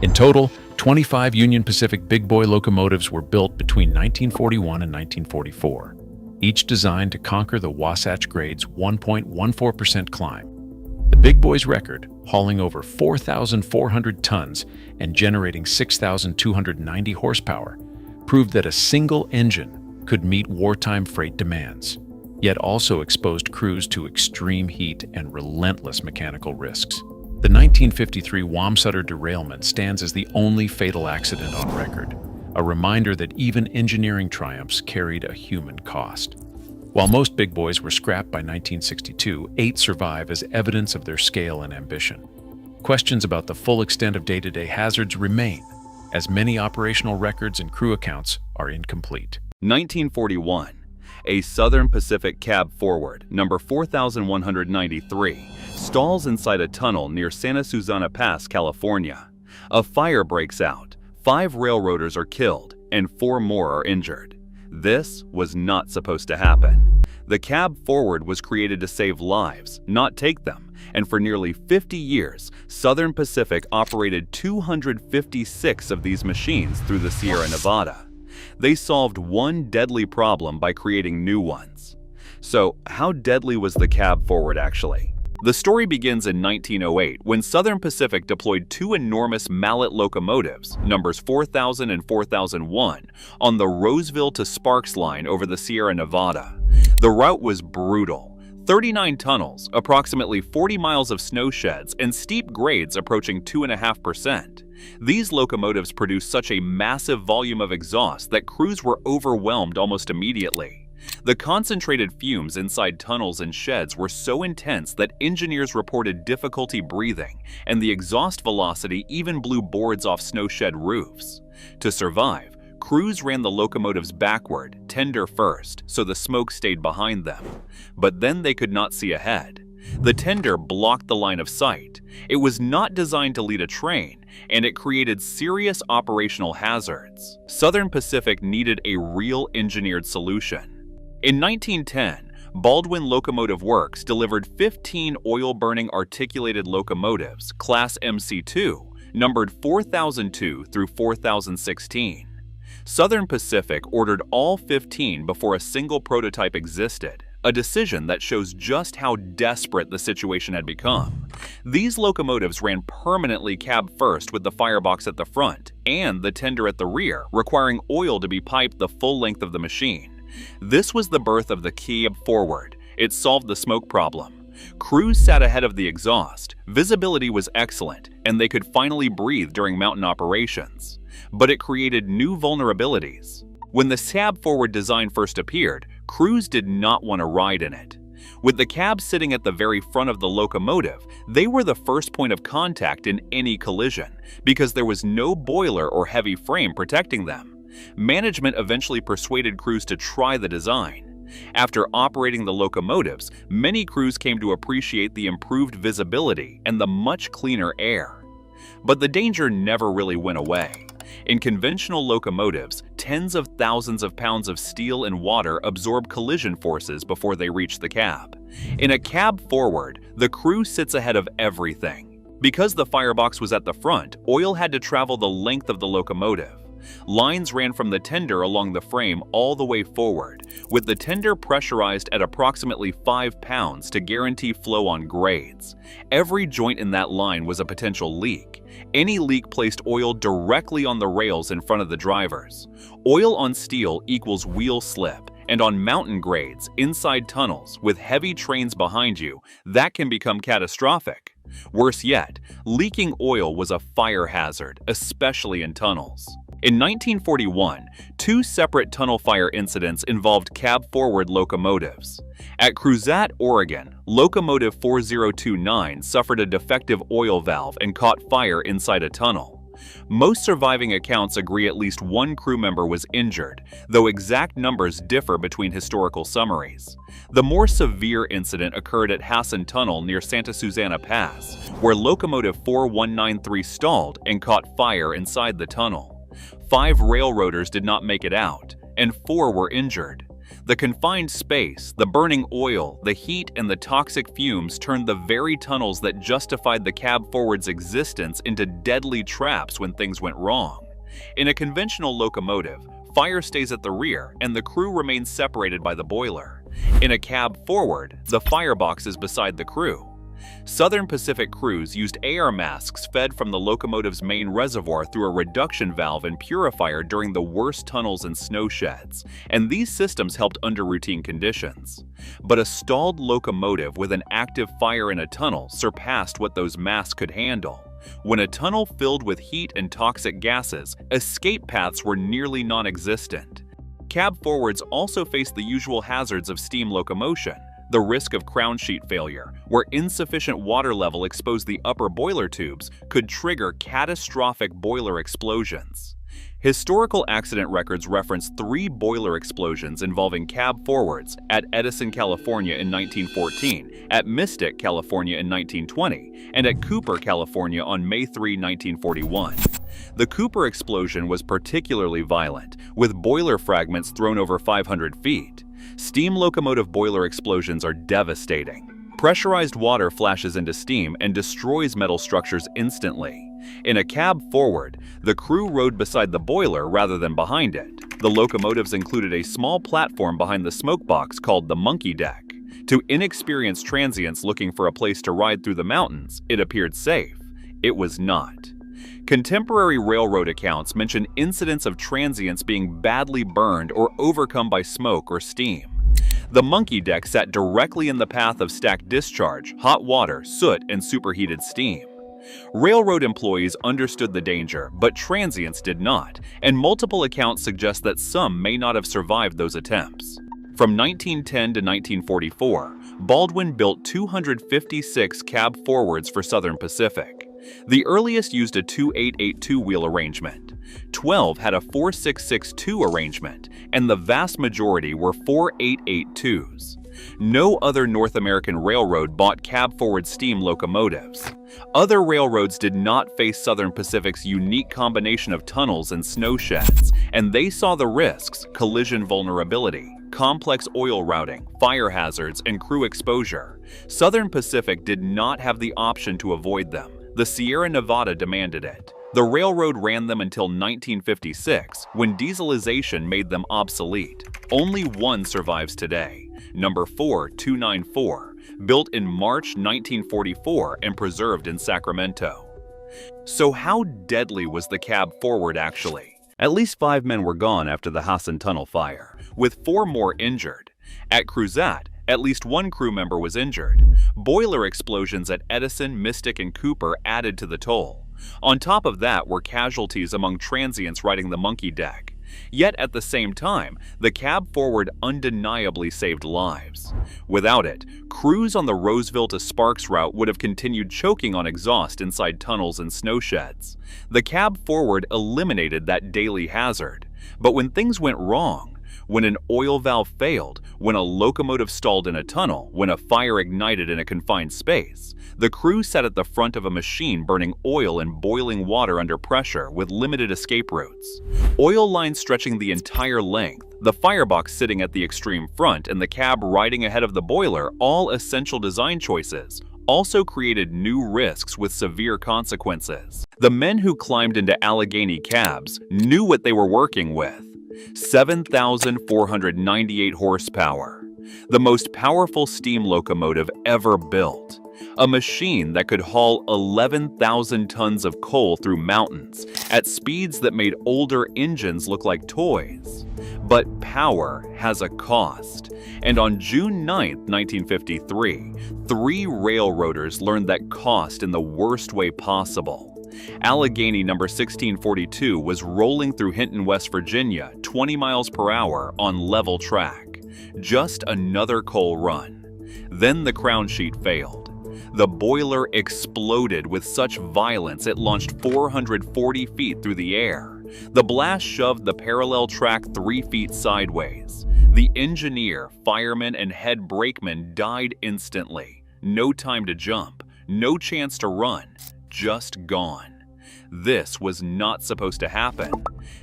In total, 25 Union Pacific Big Boy locomotives were built between 1941 and 1944, each designed to conquer the Wasatch Grade's 1.14% climb. The Big Boy's record, hauling over 4,400 tons and generating 6,290 horsepower, proved that a single engine could meet wartime freight demands, yet also exposed crews to extreme heat and relentless mechanical risks. The 1953 Wamsutter derailment stands as the only fatal accident on record, a reminder that even engineering triumphs carried a human cost. While most big boys were scrapped by 1962, 8 survive as evidence of their scale and ambition. Questions about the full extent of day-to-day hazards remain, as many operational records and crew accounts are incomplete. 1941. A Southern Pacific cab forward, number 4193, stalls inside a tunnel near Santa Susana Pass, California. A fire breaks out, 5 railroaders are killed, and 4 more are injured. This was not supposed to happen. The cab forward was created to save lives, not take them, and for nearly 50 years, Southern Pacific operated 256 of these machines through the Sierra Nevada. They solved one deadly problem by creating new ones. So, how deadly was the cab forward actually? The story begins in 1908 when Southern Pacific deployed 2 enormous mallet locomotives, numbers 4000 and 4001, on the Roseville to Sparks line over the Sierra Nevada. The route was brutal. 39 tunnels, approximately 40 miles of snow sheds, and steep grades approaching 2.5%. These locomotives produced such a massive volume of exhaust that crews were overwhelmed almost immediately. The concentrated fumes inside tunnels and sheds were so intense that engineers reported difficulty breathing, and the exhaust velocity even blew boards off snow shed roofs. To survive, crews ran the locomotives backward, tender first, so the smoke stayed behind them. But then they could not see ahead. The tender blocked the line of sight. It was not designed to lead a train, and it created serious operational hazards. Southern Pacific needed a real engineered solution. In 1910, Baldwin Locomotive Works delivered 15 oil-burning articulated locomotives, Class MC2, numbered 4002 through 4016. Southern Pacific ordered all 15 before a single prototype existed, a decision that shows just how desperate the situation had become. These locomotives ran permanently cab first with the firebox at the front and the tender at the rear, requiring oil to be piped the full length of the machine. This was the birth of the cab forward. It solved the smoke problem. Crews sat ahead of the exhaust, visibility was excellent, and they could finally breathe during mountain operations. But it created new vulnerabilities. When the cab forward design first appeared, crews did not want to ride in it. With the cab sitting at the very front of the locomotive, they were the first point of contact in any collision because there was no boiler or heavy frame protecting them. Management eventually persuaded crews to try the design. After operating the locomotives, many crews came to appreciate the improved visibility and the much cleaner air. But the danger never really went away. In conventional locomotives, tens of thousands of pounds of steel and water absorb collision forces before they reach the cab. In a cab forward, the crew sits ahead of everything. Because the firebox was at the front, oil had to travel the length of the locomotive. Lines ran from the tender along the frame all the way forward, with the tender pressurized at approximately 5 pounds to guarantee flow on grades. Every joint in that line was a potential leak. Any leak placed oil directly on the rails in front of the drivers. Oil on steel equals wheel slip, and on mountain grades, inside tunnels, with heavy trains behind you, that can become catastrophic. Worse yet, leaking oil was a fire hazard, especially in tunnels. In 1941, 2 separate tunnel fire incidents involved cab-forward locomotives. At Cruzat, Oregon, locomotive 4029 suffered a defective oil valve and caught fire inside a tunnel. Most surviving accounts agree at least 1 crew member was injured, though exact numbers differ between historical summaries. The more severe incident occurred at Hassan Tunnel near Santa Susana Pass, where locomotive 4193 stalled and caught fire inside the tunnel. 5 railroaders did not make it out, and 4 were injured. The confined space, the burning oil, the heat, and the toxic fumes turned the very tunnels that justified the cab forward's existence into deadly traps when things went wrong. In a conventional locomotive, fire stays at the rear and the crew remains separated by the boiler. In a cab forward, the firebox is beside the crew. Southern Pacific crews used air masks fed from the locomotive's main reservoir through a reduction valve and purifier during the worst tunnels and snow sheds, and these systems helped under routine conditions. But a stalled locomotive with an active fire in a tunnel surpassed what those masks could handle. When a tunnel filled with heat and toxic gases, escape paths were nearly non-existent. Cab forwards also faced the usual hazards of steam locomotion. The risk of crown sheet failure, where insufficient water level exposed the upper boiler tubes, could trigger catastrophic boiler explosions. Historical accident records reference 3 boiler explosions involving cab forwards at Edison, California in 1914, at Mystic, California in 1920, and at Cooper, California on May 3, 1941. The Cooper explosion was particularly violent, with boiler fragments thrown over 500 feet. Steam locomotive boiler explosions are devastating. Pressurized water flashes into steam and destroys metal structures instantly. In a cab forward, the crew rode beside the boiler rather than behind it. The locomotives included a small platform behind the smoke box called the monkey deck. To inexperienced transients looking for a place to ride through the mountains, it appeared safe. It was not. Contemporary railroad accounts mention incidents of transients being badly burned or overcome by smoke or steam. The monkey deck sat directly in the path of stacked discharge, hot water, soot, and superheated steam. Railroad employees understood the danger, but transients did not, and multiple accounts suggest that some may not have survived those attempts. From 1910 to 1944, Baldwin built 256 cab forwards for Southern Pacific. The earliest used a 2882 wheel arrangement. 12 had a 4662 arrangement, and the vast majority were 4882s. No other North American railroad bought cab-forward steam locomotives. Other railroads did not face Southern Pacific's unique combination of tunnels and snow sheds, and they saw the risks: collision vulnerability, complex oil routing, fire hazards, and crew exposure. Southern Pacific did not have the option to avoid them. The Sierra Nevada demanded it. The railroad ran them until 1956, when dieselization made them obsolete. Only one survives today, number 4294, built in March 1944 and preserved in Sacramento. So how deadly was the cab forward actually? At least 5 men were gone after the Hassan Tunnel fire, with 4 more injured. At Cruzat, at least 1 crew member was injured. Boiler explosions at Edison, Mystic, and Cooper added to the toll. On top of that were casualties among transients riding the monkey deck. Yet at the same time, the cab forward undeniably saved lives. Without it, crews on the Roseville to Sparks route would have continued choking on exhaust inside tunnels and snow sheds. The cab forward eliminated that daily hazard. But when things went wrong, when an oil valve failed, when a locomotive stalled in a tunnel, when a fire ignited in a confined space, the crew sat at the front of a machine burning oil and boiling water under pressure with limited escape routes. Oil lines stretching the entire length, the firebox sitting at the extreme front, and the cab riding ahead of the boiler, all essential design choices, also created new risks with severe consequences. The men who climbed into Allegheny cabs knew what they were working with. 7,498 horsepower, the most powerful steam locomotive ever built. A machine that could haul 11,000 tons of coal through mountains at speeds that made older engines look like toys. But power has a cost, and on June 9, 1953, 3 railroaders learned that cost in the worst way possible. Allegheny number 1642 was rolling through Hinton, West Virginia, 20 miles per hour on level track. Just another coal run. Then the crown sheet failed. The boiler exploded with such violence it launched 440 feet through the air. The blast shoved the parallel track 3 feet sideways. The engineer, fireman, and head brakeman died instantly. No time to jump, no chance to run. Just gone. This was not supposed to happen.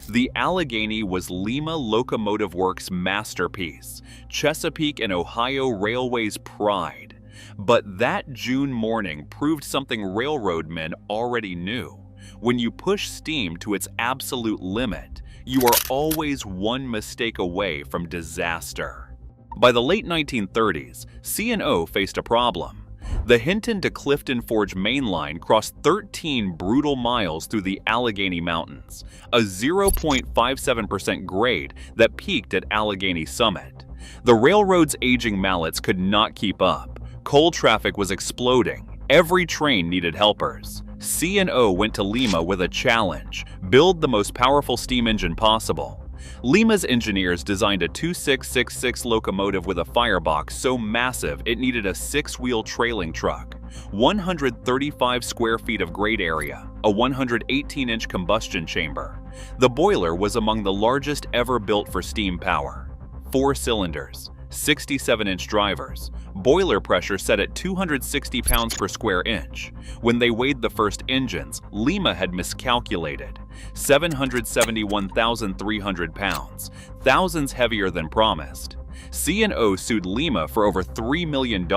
The Allegany was Lima Locomotive Works' masterpiece, Chesapeake and Ohio Railway's pride. But that June morning proved something railroad men already knew. When you push steam to its absolute limit, you are always one mistake away from disaster. By the late 1930s, C&O faced a problem. The Hinton to Clifton Forge main line crossed 13 brutal miles through the Allegheny Mountains, a 0.57% grade that peaked at Allegheny Summit. The railroad's aging mallets could not keep up. Coal traffic was exploding. Every train needed helpers. C&O went to Lima with a challenge: build the most powerful steam engine possible. Lima's engineers designed a 2666 locomotive with a firebox so massive it needed a 6-wheel trailing truck, 135 square feet of grate area, a 118-inch combustion chamber. The boiler was among the largest ever built for steam power. 4 cylinders, 67-inch drivers, boiler pressure set at 260 pounds per square inch. When they weighed the first engines, Lima had miscalculated. 771,300 pounds, thousands heavier than promised. C&O sued Lima for over $3 million.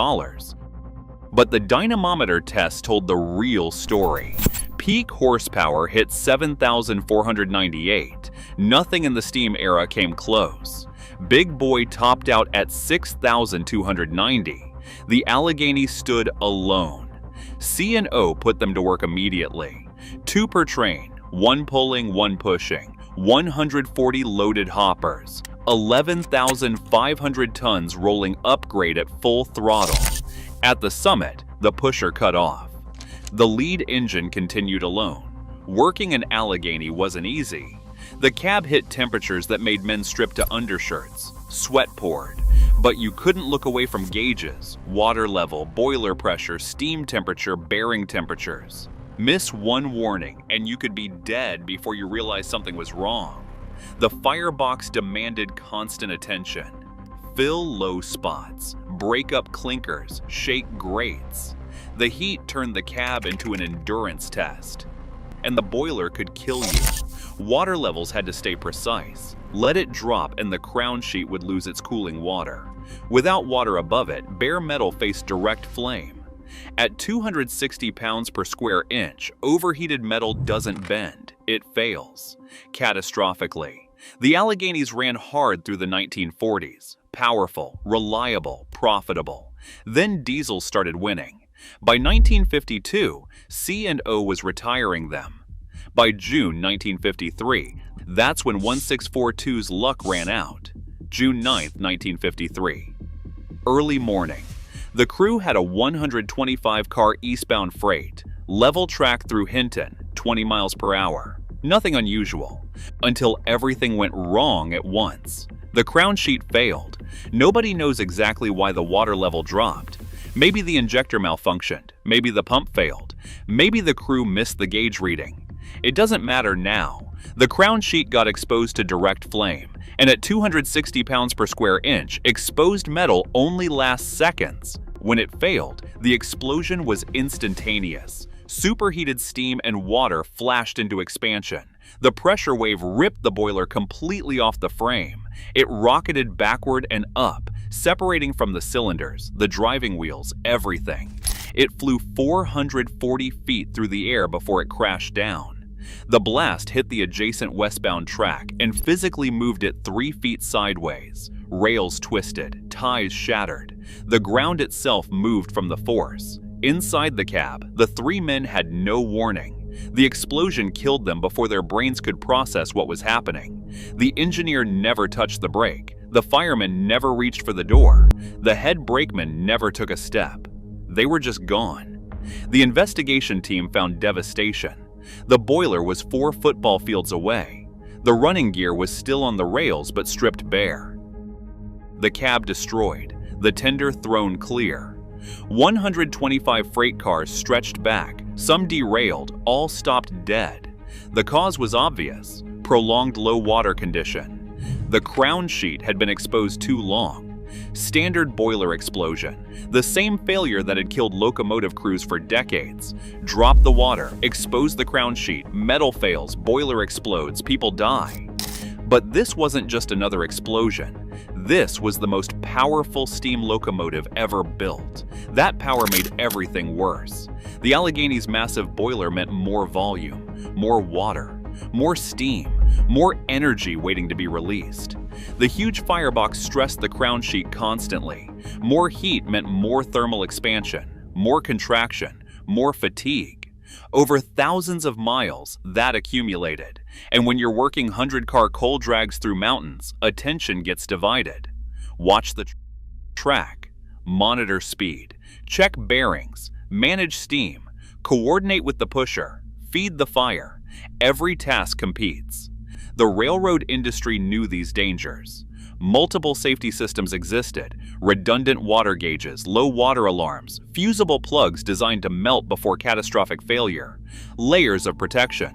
But the dynamometer test told the real story. Peak horsepower hit 7,498. Nothing in the steam era came close. Big Boy topped out at 6,290. The Allegheny stood alone. C&O put them to work immediately. 2 per train, 1 pulling, 1 pushing, 140 loaded hoppers, 11,500 tons rolling upgrade at full throttle. At the summit, the pusher cut off. The lead engine continued alone. Working in Allegheny wasn't easy. The cab hit temperatures that made men strip to undershirts. Sweat poured. But you couldn't look away from gauges, water level, boiler pressure, steam temperature, bearing temperatures. Miss one warning and you could be dead before you realized something was wrong. The firebox demanded constant attention. Fill low spots, break up clinkers, shake grates. The heat turned the cab into an endurance test. And the boiler could kill you. Water levels had to stay precise. Let it drop and the crown sheet would lose its cooling water. Without water above it, bare metal faced direct flame. At 260 pounds per square inch, overheated metal doesn't bend, it fails. Catastrophically. The Alleghenies ran hard through the 1940s. Powerful, reliable, profitable. Then diesel started winning. By 1952, C&O was retiring them. By June 1953, that's when 1642's luck ran out. June 9, 1953. Early morning. The crew had a 125-car eastbound freight, level track through Hinton, 20 miles per hour. Nothing unusual. Until everything went wrong at once. The crown sheet failed. Nobody knows exactly why the water level dropped. Maybe the injector malfunctioned. Maybe the pump failed. Maybe the crew missed the gauge reading. It doesn't matter now. The crown sheet got exposed to direct flame, and at 260 pounds per square inch, exposed metal only lasts seconds. When it failed, the explosion was instantaneous. Superheated steam and water flashed into expansion. The pressure wave ripped the boiler completely off the frame. It rocketed backward and up, separating from the cylinders, the driving wheels, everything. It flew 440 feet through the air before it crashed down. The blast hit the adjacent westbound track and physically moved it 3 feet sideways. Rails twisted, ties shattered. The ground itself moved from the force. Inside the cab, the 3 men had no warning. The explosion killed them before their brains could process what was happening. The engineer never touched the brake. The fireman never reached for the door. The head brakeman never took a step. They were just gone. The investigation team found devastation. The boiler was 4 football fields away. The running gear was still on the rails but stripped bare. The cab destroyed. The tender thrown clear. 125 freight cars stretched back, some derailed, all stopped dead. The cause was obvious: prolonged low water condition. The crown sheet had been exposed too long. Standard boiler explosion, the same failure that had killed locomotive crews for decades. Drop the water, expose the crown sheet, metal fails, boiler explodes, people die. But this wasn't just another explosion. This was the most powerful steam locomotive ever built. That power made everything worse. The Allegany's massive boiler meant more volume, more water, more steam, more energy waiting to be released. The huge firebox stressed the crown sheet constantly. More heat meant more thermal expansion, more contraction, more fatigue. Over thousands of miles, that accumulated. And when you're working 100-car coal drags through mountains, attention gets divided. Watch the track, monitor speed, check bearings, manage steam, coordinate with the pusher, feed the fire. Every task competes. The railroad industry knew these dangers. Multiple safety systems existed: redundant water gauges, low water alarms, fusible plugs designed to melt before catastrophic failure, layers of protection.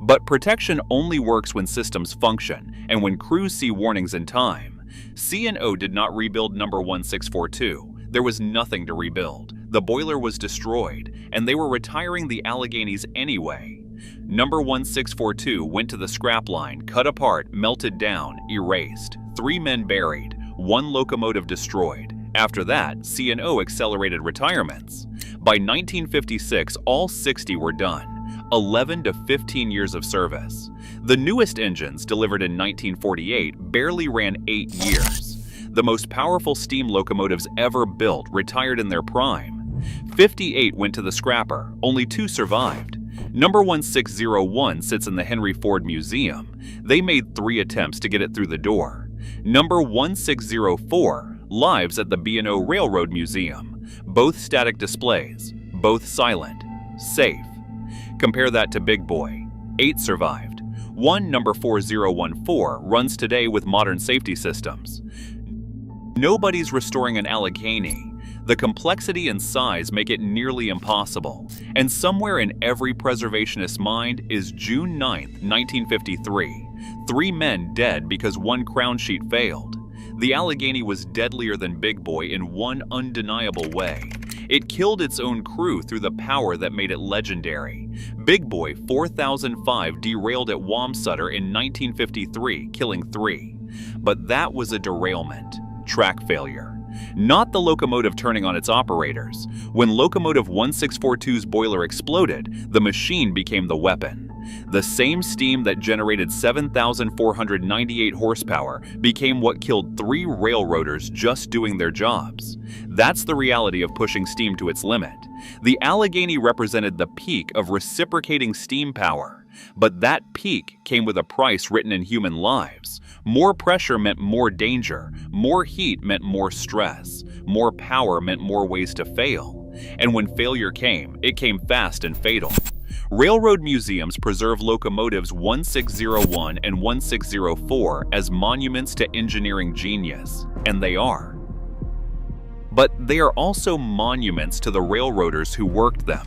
But protection only works when systems function and when crews see warnings in time. C&O did not rebuild number 1642. There was nothing to rebuild. The boiler was destroyed, and they were retiring the Alleghenies anyway. Number 1642 went to the scrap line, cut apart, melted down, erased. 3 men buried, 1 locomotive destroyed. After that, C&O accelerated retirements. By 1956, all 60 were done. 11 to 15 years of service. The newest engines, delivered in 1948, barely ran 8 years. The most powerful steam locomotives ever built retired in their prime. 58 went to the scrapper, only 2 survived. Number 1601 sits in the Henry Ford Museum. They made 3 attempts to get it through the door. Number 1604 lives at the B&O Railroad Museum. Both static displays, both silent, safe. Compare that to Big Boy. 8 survived. 1, number 4014, runs today with modern safety systems. Nobody's restoring an Allegheny. The complexity and size make it nearly impossible. And somewhere in every preservationist's mind is June 9, 1953. 3 men dead because 1 crown sheet failed. The Allegheny was deadlier than Big Boy in one undeniable way. It killed its own crew through the power that made it legendary. Big Boy 4005 derailed at Wamsutter in 1953, killing 3. But that was a derailment, track failure. Not the locomotive turning on its operators. When locomotive 1642's boiler exploded, the machine became the weapon. The same steam that generated 7,498 horsepower became what killed 3 railroaders just doing their jobs. That's the reality of pushing steam to its limit. The Allegheny represented the peak of reciprocating steam power. But that peak came with a price written in human lives. More pressure meant more danger. More heat meant more stress. More power meant more ways to fail. And when failure came, it came fast and fatal. Railroad museums preserve locomotives 1601 and 1604 as monuments to engineering genius, and they are. But they are also monuments to the railroaders who worked them.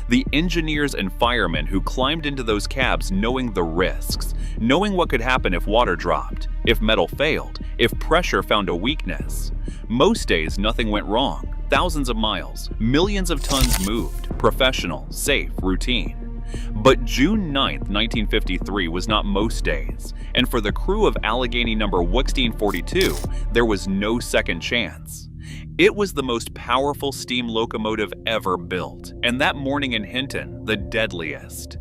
The engineers and firemen who climbed into those cabs knowing the risks, knowing what could happen if water dropped, if metal failed, if pressure found a weakness. Most days nothing went wrong. Thousands of miles, millions of tons moved, professional, safe, routine. But June 9, 1953 was not most days, and for the crew of Allegheny number 1642, there was no second chance. It was the most powerful steam locomotive ever built, and that morning in Hinton, the deadliest.